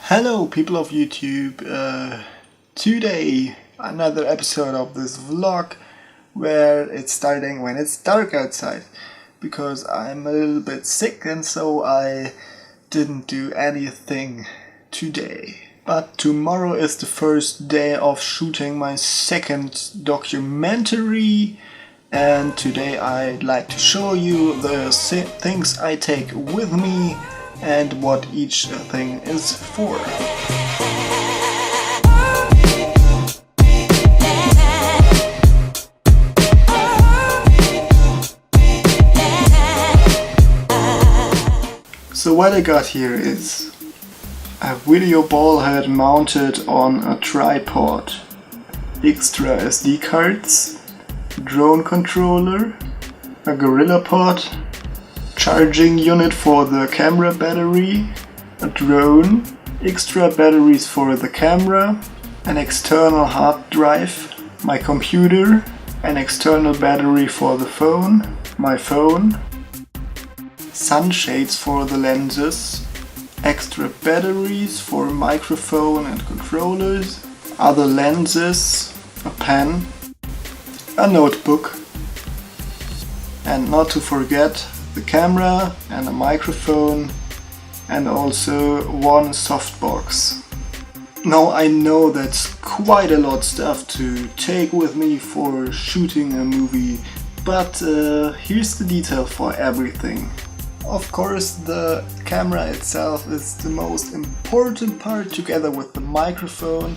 Hello people of YouTube, today another episode of this vlog where it's starting when it's dark outside because I'm a little bit sick and so I didn't do anything today. But tomorrow is the first day of shooting my second documentary and today I'd like to show you the things I take with me and what each thing is for. So what I got here is a video ball head mounted on a tripod, extra SD cards, drone controller, a gorilla pod, charging unit for the camera battery, a drone, extra batteries for the camera, an external hard drive, my computer, an external battery for the phone, my phone, sunshades for the lenses, extra batteries for microphone and controllers, other lenses, a pen, a notebook, and not to forget the camera and a microphone and also one softbox. Now I know that's quite a lot of stuff to take with me for shooting a movie, but here's the detail for everything. Of course the camera itself is the most important part together with the microphone.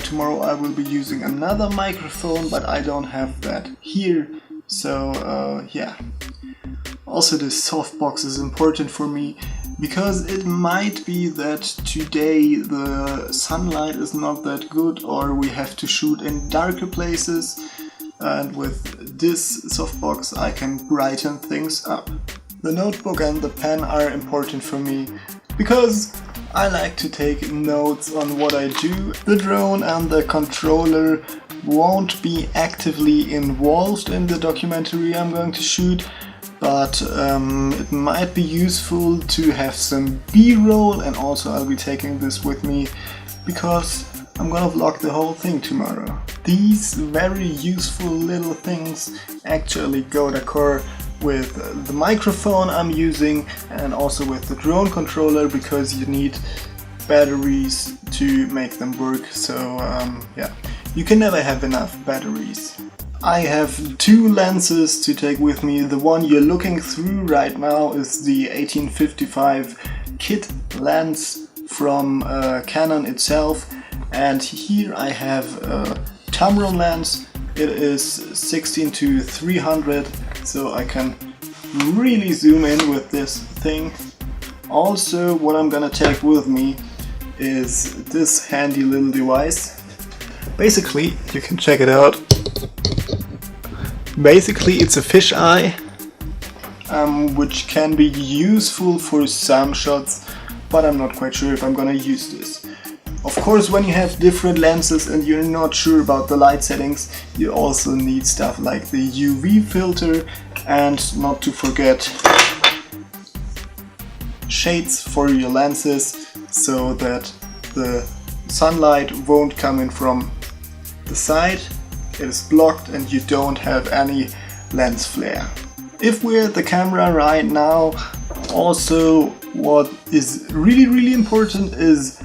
Tomorrow I will be using another microphone, but I don't have that here, so yeah. Also the softbox is important for me because it might be that today the sunlight is not that good or we have to shoot in darker places, and with this softbox I can brighten things up. The notebook and the pen are important for me because I like to take notes on what I do. The drone and the controller won't be actively involved in the documentary I'm going to shoot, but it might be useful to have some B-roll, and also I'll be taking this with me because I'm gonna vlog the whole thing tomorrow. These very useful little things actually go d'accord with the microphone I'm using and also with the drone controller because you need batteries to make them work, so yeah, you can never have enough batteries. I have two lenses to take with me. The one you're looking through right now is the 1855 kit lens from Canon itself, and here I have a Tamron lens. It is 16 to 300, so I can really zoom in with this thing. Also, what I'm gonna take with me is this handy little device. Basically, you can check it out. Basically, it's a fisheye, which can be useful for some shots, but I'm not quite sure if I'm gonna use this. Of course, when you have different lenses and you're not sure about the light settings, you also need stuff like the UV filter and, not to forget, shades for your lenses so that the sunlight won't come in from the side. It is blocked and you don't have any lens flare. If we're at the camera right now, also what is really important is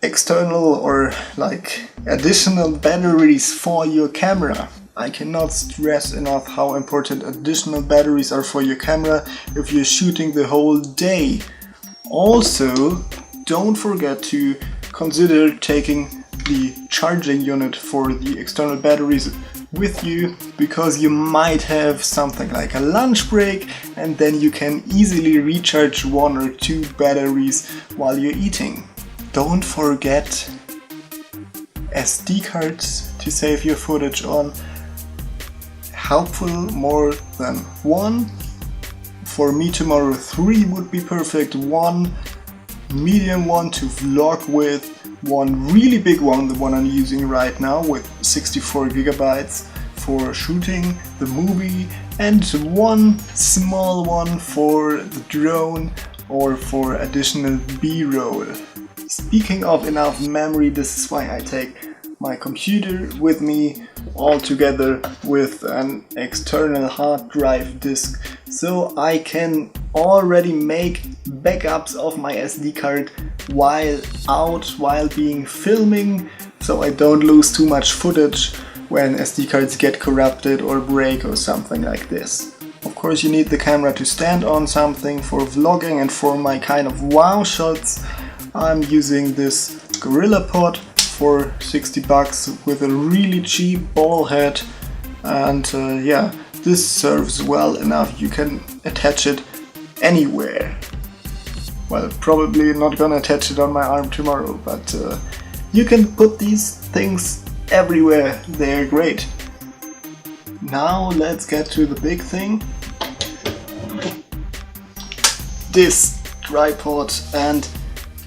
external or like additional batteries for your camera. I cannot stress enough how important additional batteries are for your camera if you're shooting the whole day. Also, don't forget to consider taking the charging unit for the external batteries with you, because you might have something like a lunch break and then you can easily recharge one or two batteries while you're eating. Don't forget SD cards to save your footage on. Helpful more than one. For me tomorrow 3 would be perfect. One medium one to vlog with, one really big one, the one I'm using right now with 64 gigabytes for shooting the movie, and one small one for the drone or for additional B-roll. Speaking of enough memory, this is why I take my computer with me all together with an external hard drive disk, so I can already make backups of my SD card while being filming, so I don't lose too much footage when SD cards get corrupted or break or something like this. Of course, you need the camera to stand on something for vlogging, and for my kind of wow shots I'm using this Gorilla Pod for 60 bucks with a really cheap ball head, and yeah, this serves well enough. You can attach it anywhere. Well, probably not gonna attach it on my arm tomorrow, but you can put these things everywhere. They're great. Now let's get to the big thing. This tripod and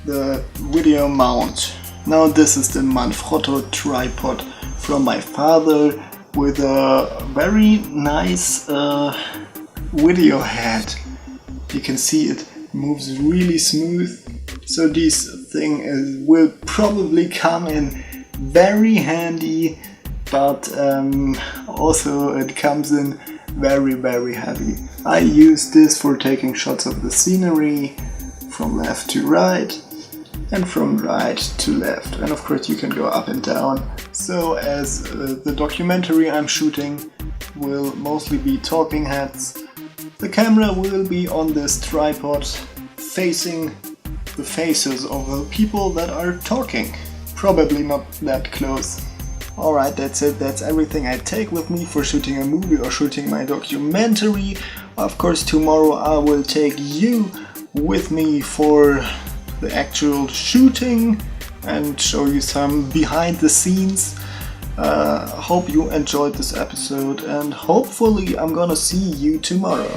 the video mount. Now this is the Manfrotto tripod from my father with a very nice video head. You can see it moves really smooth. So this thing will probably come in very handy, but also it comes in very heavy. I use this for taking shots of the scenery from left to right and from right to left, and of course you can go up and down. So as the documentary I'm shooting will mostly be talking heads, the camera will be on this tripod facing the faces of the people that are talking. Probably not that close. Alright, that's it. That's everything I take with me for shooting a movie or shooting my documentary. Of course, tomorrow I will take you with me for the actual shooting and show you some behind the scenes. Hope you enjoyed this episode, and hopefully I'm gonna see you tomorrow.